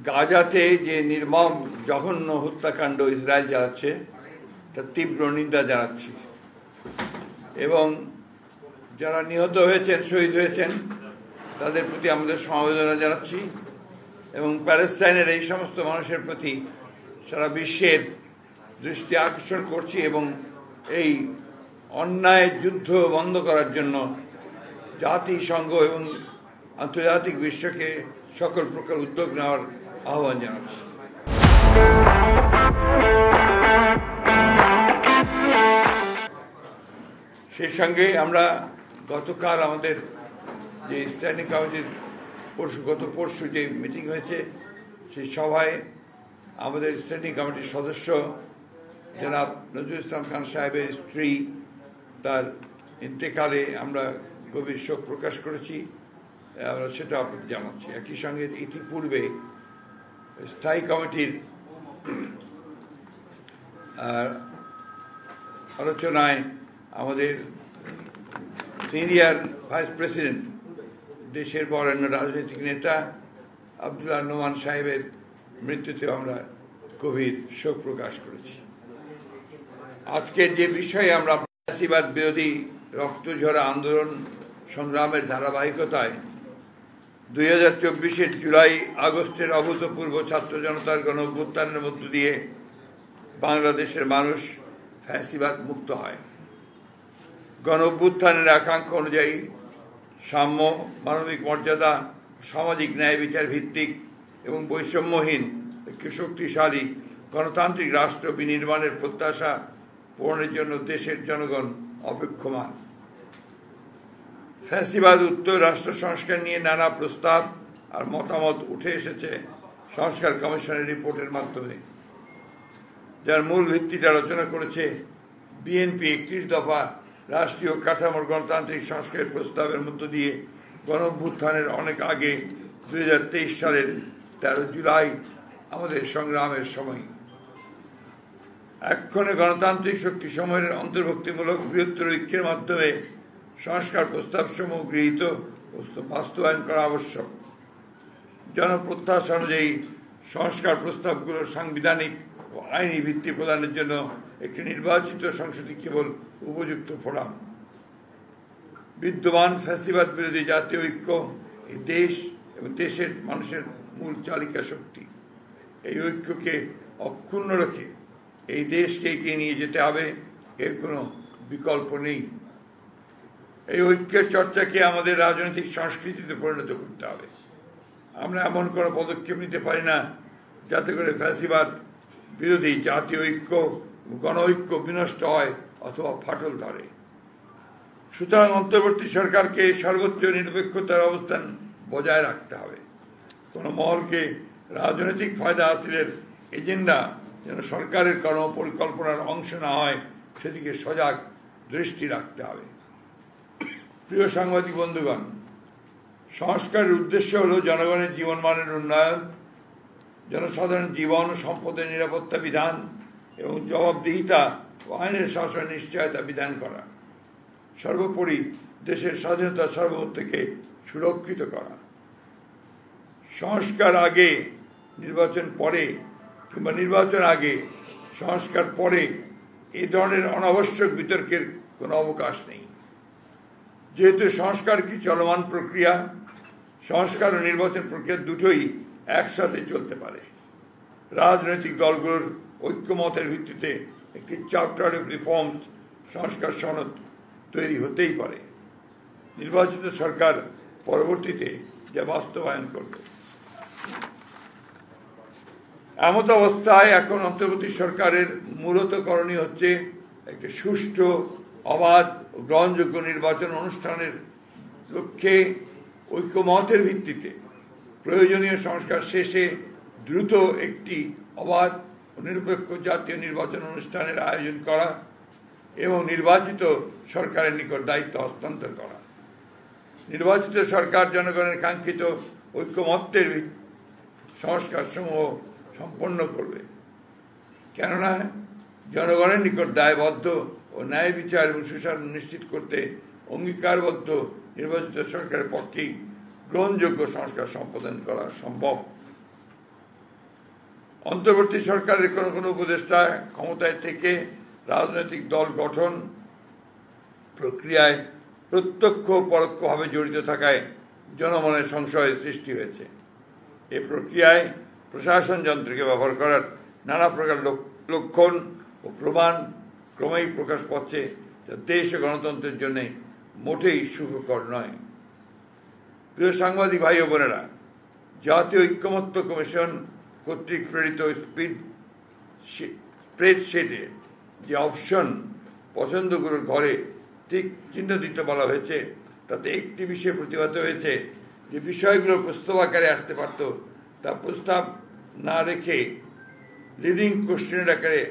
গাজাতে যে নির্মম জঘন্য হত্যাকাণ্ড ইসরায়েল চালাচ্ছে তার তীব্র নিন্দা জানাচ্ছি এবং যারা নিহত হয়েছেন, শহীদ হয়েছেন, তাদের প্রতি আমাদের সমবেদনা জানাচ্ছি এবং প্যালেস্টাইনের এই সমস্ত মানুষের প্রতি সারা বিশ্বের দৃষ্টি আকর্ষণ করছি এবং এই অন্যায় যুদ্ধ বন্ধ করার জন্য জাতিসংঘ এবং আন্তর্জাতিক বিশ্বকে সকল প্রকার উদ্যোগ নেওয়ার আহ্বান জানাচ্ছি। সেই সঙ্গে আমরা গতকাল আমাদের যে স্ট্যান্ডিং কমিটির গত পরশু যে মিটিং হয়েছে, সেই সভায় আমাদের স্ট্যান্ডিং কমিটির সদস্য জনাব নজরুল ইসলাম খান সাহেবের স্ত্রী তার ইন্তেকালে আমরা গভীর শোক প্রকাশ করেছি, আমরা সেটা আপনাদের জানাচ্ছি। একই সঙ্গে ইতিপূর্বে স্থায়ী কমিটির আলোচনায় আমাদের সিনিয়র ভাইস প্রেসিডেন্ট, দেশের বরেণ্য রাজনৈতিক নেতা আব্দুল্লাহ নোমান সাহেবের মৃত্যুতে আমরা গভীর শোক প্রকাশ করেছি। আজকের যে বিষয়ে আমরা ফ্যাসিবাদ বিরোধী রক্তঝরা আন্দোলন সংগ্রামের ধারাবাহিকতায় 2024-এর জুলাই আগস্টের অভূতপূর্ব ছাত্র জনতার গণ অভ্যুত্থানের মধ্য দিয়ে বাংলাদেশের মানুষ ফ্যাসিবাদ মুক্ত হয়। গণ অভ্যুত্থানের আকাঙ্ক্ষা অনুযায়ী সাম্য, মানবিক মর্যাদা, সামাজিক ন্যায় বিচার ভিত্তিক এবং বৈষম্যহীন একটি শক্তিশালী গণতান্ত্রিক রাষ্ট্র বিনির্মাণের প্রত্যাশা পূরণের জন্য দেশের জনগণ অপেক্ষমান। ফ্যাসিবাদ উত্তর রাষ্ট্র সংস্কার নিয়ে নানা প্রস্তাব আর মতামত উঠে এসেছে সংস্কার কমিশনের রিপোর্টের মাধ্যমে, যার মূল ভিত্তিটা আলোচনা করেছে বিএনপি 31 দফা রাষ্ট্রীয় কাঠামোর গণতান্ত্রিক সংস্কারের প্রস্তাবের মধ্য দিয়ে গণ অভ্যুত্থানের অনেক আগে 2023 সালের 13 জুলাই আমাদের সংগ্রামের সময়। এক্ষণে গণতান্ত্রিক শক্তি সমূহের অন্তর্ভুক্তিমূলক বৃহত্তর ঐক্যের মাধ্যমে সংস্কার প্রস্তাবসমূহ গৃহীত বাস্তবায়ন করা আবশ্যক। জনপ্রত্যাশা অনুযায়ী সংস্কার প্রস্তাবগুলোর সাংবিধানিক ও আইনি ভিত্তি প্রদানের জন্য একটি নির্বাচিত সংসদই কেবল উপযুক্ত ফোরাম। বিদ্যমান ফ্যাসিবাদ বিরোধী জাতীয় ঐক্য এই দেশ এবং দেশের মানুষের মূল চালিকা শক্তি। এই ঐক্যকে অক্ষুণ্ণ রেখে এই দেশকে এগিয়ে নিয়ে যেতে হবে, এর কোনো বিকল্প নেই। এই ঐক্যের চর্চাকে আমাদের রাজনৈতিক সংস্কৃতিতে পরিণত করতে হবে। আমরা এমন কোনো পদক্ষেপ নিতে পারি না যাতে করে ফ্যাসিবাদ বিরোধী জাতীয় ঐক্য, গণ ঐক্য বিনষ্ট হয় অথবা ফাটল ধরে। সুতরাং অন্তর্বর্তী সরকারকে সর্বোচ্চ নিরপেক্ষতার অবস্থান বজায় রাখতে হবে। কোনো মহলকে রাজনৈতিক ফায়দা হাসিলের এজেন্ডা যেন সরকারের কর্মপরিকল্পনার অংশ না হয়, সেদিকে সজাগ দৃষ্টি রাখতে হবে। প্রিয় সাংবাদিক বন্ধুগণ, সংস্কারের উদ্দেশ্য হল জনগণের জীবনমানের উন্নয়ন, জনসাধারণ জীবন ও সম্পদের নিরাপত্তা বিধান এবং জবাবদিহিতা ও আইনের শাসন নিশ্চয়তা বিধান করা, সর্বোপরি দেশের স্বাধীনতা সার্বভৌমত্বকে সুরক্ষিত করা। সংস্কার আগে, নির্বাচন পরে কিংবা নির্বাচন আগে, সংস্কার পরে এই ধরনের অনাবশ্যক বিতর্কের কোনো অবকাশ নেই। যেহেতু সংস্কার কি চলমান প্রক্রিয়া, সংস্কার ও নির্বাচন প্রক্রিয়া দুটোই একসাথে চলতে পারে। রাজনৈতিক দলগুলোর ঐক্যমতের ভিত্তিতে একটি চার্টার অফ রিফর্মস সংস্কার সনদ তৈরি হতেই পারে। নির্বাচিত সরকার পরবর্তীতে যা বাস্তবায়ন করবে। এমত অবস্থায় এখন অন্তর্বর্তী সরকারের মূলত করণীয় হচ্ছে একটি সুষ্ঠু, অবাধ ও গ্রহণযোগ্য নির্বাচন অনুষ্ঠানের লক্ষ্যে ঐক্যমতের ভিত্তিতে প্রয়োজনীয় সংস্কার শেষে দ্রুত একটি অবাধ ও নিরপেক্ষ জাতীয় নির্বাচন অনুষ্ঠানের আয়োজন করা এবং নির্বাচিত সরকারের নিকট দায়িত্ব হস্তান্তর করা। নির্বাচিত সরকার জনগণের কাঙ্ক্ষিত ঐক্যমত্যের সংস্কার সমূহ সম্পন্ন করবে, কেননা জনগণের নিকট দায়বদ্ধ ও ন্যায় বিচার এবং সুশাসন নিশ্চিত করতে অঙ্গীকারবদ্ধ নির্বাচিত সরকারের পক্ষেই গ্রহণযোগ্য সংস্কার সম্পাদন করা সম্ভব। অন্তর্বর্তী সরকারের কোনো কোনো উপদেষ্টা ক্ষমতায় থেকে রাজনৈতিক দল গঠন প্রক্রিয়ায় প্রত্যক্ষ পরোক্ষভাবে জড়িত থাকায় জনমনের সংশয়ের সৃষ্টি হয়েছে। এ প্রক্রিয়ায় প্রশাসন যন্ত্রকে ব্যবহার করার নানা প্রকার লক্ষণ ও প্রমাণ ক্রমেই প্রকাশ পাচ্ছে, যা দেশ ও গণতন্ত্রের জন্য মোটেই সুখকর নয়। প্রিয় সাংবাদিক ভাই ও বোনেরা, জাতীয় ঐক্যমত্য কমিশন কর্তৃক প্রেরিত স্প্রেডশিটে যে অপশন পছন্দগুলোর ঘরে ঠিক চিহ্ন দিতে বলা হয়েছে, তাতে একটি বিষয়ে প্রতিবাদ হয়েছে যে বিষয়গুলো প্রস্তাব আকারে আসতে পারত তা প্রস্তাব না রেখে লিডিং কোশ্চেনের আকারে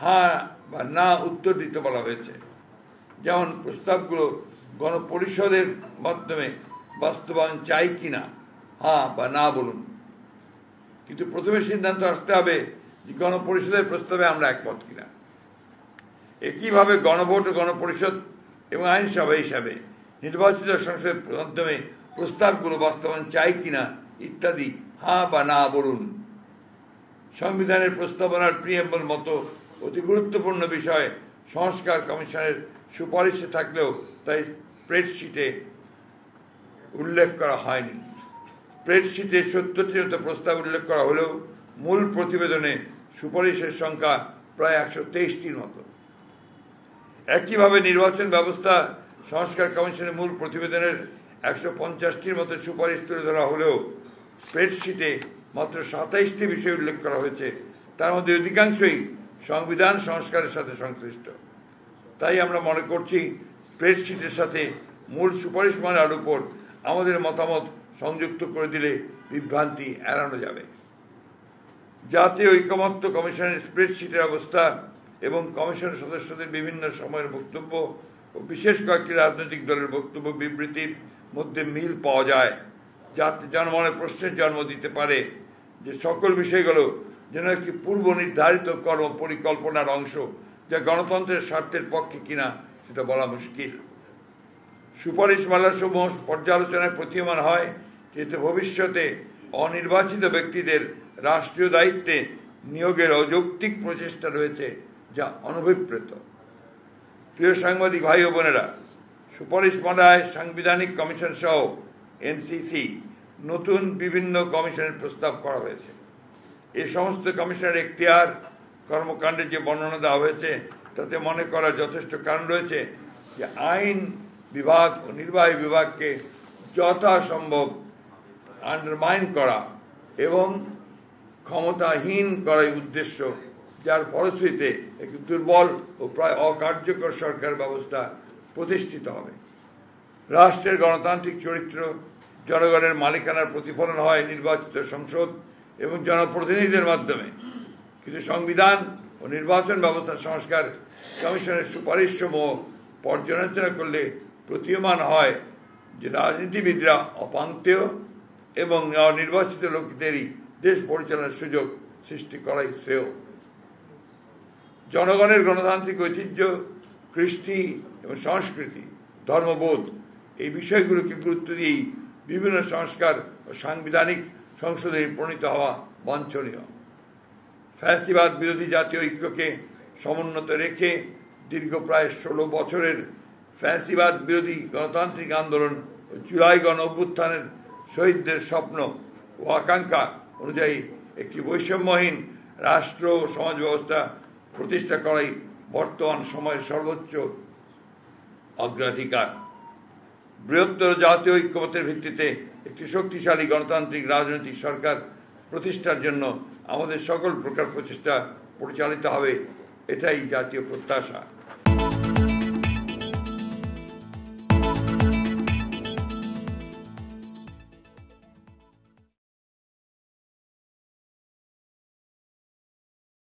হ্যাঁ বা না উত্তর দিতে বলা হয়েছে। যেমন প্রস্তাবগুলো গণপরিষদের মাধ্যমে বাস্তবায়ন চাই কিনা হ্যাঁ বা না বলুন, কিন্তু প্রথমে সিদ্ধান্ত আসতে হবে যে গণপরিষদের প্রস্তাবে আমরা একমত কিনা। একইভাবে গণভোট ও গণপরিষদ এবং আইনসভা হিসাবে নির্বাচিত সংসদের মাধ্যমে প্রস্তাবগুলো বাস্তবায়ন চাই কিনা ইত্যাদি হ্যাঁ বা না বলুন। সংবিধানের প্রস্তাবনার প্রিয়েম্বল মতো অতি গুরুত্বপূর্ণ বিষয় সংস্কার কমিশনের সুপারিশে থাকলেও তাই স্প্রেডশিটে উল্লেখ করা হয়নি। স্প্রেডশিটে ৭০টির মতো প্রস্তাব উল্লেখ করা হলেও মূল প্রতিবেদনে সুপারিশের সংখ্যা প্রায় ১২৩টির মতো। একইভাবে নির্বাচন ব্যবস্থা সংস্কার কমিশনের মূল প্রতিবেদনের ১৫০টির মতো সুপারিশ তুলে ধরা হলেও স্প্রেডশিটে মাত্র ২৭টি বিষয় উল্লেখ করা হয়েছে, তার মধ্যে অধিকাংশই সংবিধান সংস্কারের সাথে সংশ্লিষ্ট। তাই আমরা মনে করছি স্প্রেডশিটের সাথে মূল সুপারিশমালার উপর আমাদের মতামত সংযুক্ত করে দিলে বিভ্রান্তি এড়ানো যাবে। জাতীয় ঐকমত্য কমিশনের স্প্রেডশিটের অবস্থা এবং কমিশনের সদস্যদের বিভিন্ন সময়ের বক্তব্য ও বিশেষ কয়েকটি রাজনৈতিক দলের বক্তব্য বিবৃতির মধ্যে মিল পাওয়া যায়, যাতে জনমনে প্রশ্নের জন্ম দিতে পারে যে সকল বিষয়গুলো যেন একটি পূর্ব নির্ধারিত কর্ম পরিকল্পনার অংশ, যা গণতন্ত্রের স্বার্থের পক্ষে কিনা সেটা বলা মুশকিল। সুপারিশমালার সমূহ পর্যালোচনায় প্রতীয়মান হয় যেহেতু ভবিষ্যতে অনির্বাচিত ব্যক্তিদের রাষ্ট্রীয় দায়িত্বে নিয়োগের অযৌক্তিক প্রচেষ্টা রয়েছে, যা অনভিপ্রেত। প্রিয় সাংবাদিক ভাই ও বোনেরা, সুপারিশমালায় সাংবিধানিক কমিশন সহ এনসিসি নতুন বিভিন্ন কমিশনের প্রস্তাব করা হয়েছে। এই সমস্ত কমিশনের এখতিয়ার কর্মকাণ্ডের যে বর্ণনা দেওয়া হয়েছে তাতে মনে করার যথেষ্ট কারণ রয়েছে যে আইন বিভাগ ও নির্বাহী বিভাগকে যথাসম্ভব আন্ডারমাইন করা এবং ক্ষমতাহীন করাই উদ্দেশ্য, যার ফলশ্রুতিতে একটি দুর্বল ও প্রায় অকার্যকর সরকার ব্যবস্থা প্রতিষ্ঠিত হবে। রাষ্ট্রের গণতান্ত্রিক চরিত্র জনগণের মালিকানার প্রতিফলন হয় নির্বাচিত সংসদ এবং জনপ্রতিনিধিদের মাধ্যমে, কিন্তু সংবিধান ও নির্বাচন ব্যবস্থা সংস্কার কমিশনের সুপারিশসমূহ পর্যালোচনা করলে প্রতীয়মান হয় যে রাজনীতিবিদরা অপান্তেয় এবং নির্বাচিত লোকদেরই দেশ পরিচালনার সুযোগ সৃষ্টি করাই শ্রেয়। জনগণের গণতান্ত্রিক ঐতিহ্য, কৃষ্টি এবং সংস্কৃতি, ধর্মবোধ এই বিষয়গুলোকে গুরুত্ব দিয়েই বিভিন্ন সংস্কার ও সাংবিধানিক সংশোধনে প্রণীত হওয়া বাঞ্ছনীয়। ফ্যাসিবাদ বিরোধী জাতীয় ঐক্যকে সমুন্নত রেখে দীর্ঘ প্রায় ১৬ বছরের ফ্যাসিবাদ বিরোধী গণতান্ত্রিক আন্দোলন ও জুলাই গণ অভ্যুত্থানের শহীদদের স্বপ্ন ও আকাঙ্ক্ষা অনুযায়ী একটি বৈষম্যহীন রাষ্ট্র ও সমাজ ব্যবস্থা প্রতিষ্ঠা করাই বর্তমান সময়ের সর্বোচ্চ অগ্রাধিকার। বৃহত্তর জাতীয় ঐক্যমত্যের ভিত্তিতে একটি শক্তিশালী গণতান্ত্রিক রাজনৈতিক সরকার প্রতিষ্ঠার জন্য আমাদের সকল প্রকার প্রচেষ্টা পরিচালিত হবে, এটাই জাতীয় প্রত্যাশা।